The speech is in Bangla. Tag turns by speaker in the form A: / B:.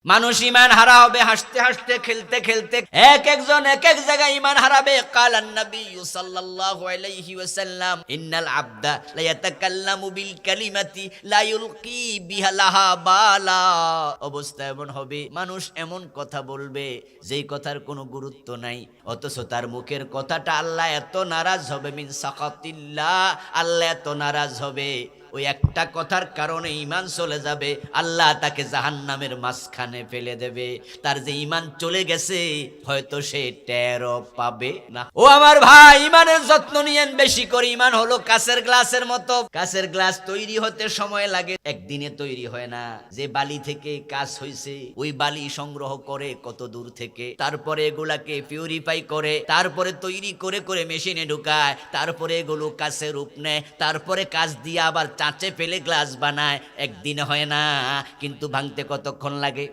A: মানুষ ইমান হারা হবে হাসতে হাসতে খেলতে খেলতে, এক একজন এক এক জায়গায় ইমান হারাবে। কালান নবী সাল্লাল্লাহু আলাইহি ওয়াসাল্লাম, ইন্নাল আবদা লা ইয়াতাকাল্লামু বিল কালিমাতি লা ইউলকি বিহা লাহা বালা। অবস্থা এমন হবে, মানুষ এমন কথা বলবে যেই কথার কোনো গুরুত্ব নাই, অথচ তার মুখের কথাটা আল্লাহ এত নারাজ হবে, মিন সাকাতিল্লাহ, আল্লাহ এত নারাজ হবে, ওই একটা কথার কারণে ঈমান চলে যাবে, আল্লাহ তাকে জাহান্নামের মাঝখানে ফেলে দেবে। তার যে ঈমান চলে গেছে হয়তো সে টেরও পাবে না। ও আমার ভাই, ঈমানের যত্ন নিয়েন বেশি করে। ঈমান হলো কাচের গ্লাসের মতো। কাচের গ্লাস তৈরি হতে সময় লাগে, একদিনে তৈরি হয় না। যে বালি থেকে কাচ হইছে, ওই বালি সংগ্রহ করে কত দূর থেকে, তারপরে এগুলাকে পিউরিফাই করে, তারপরে তৈরি করে করে মেশিনে ঢুকায়, তারপরে এগুলো কাচের রূপ নেয়, তারপরে কাচ দিয়ে আবার চাঁচে ফেলে গ্লাস বানায়। একদিন হয় না, কিন্তু ভাঙতে কতক্ষণ লাগে?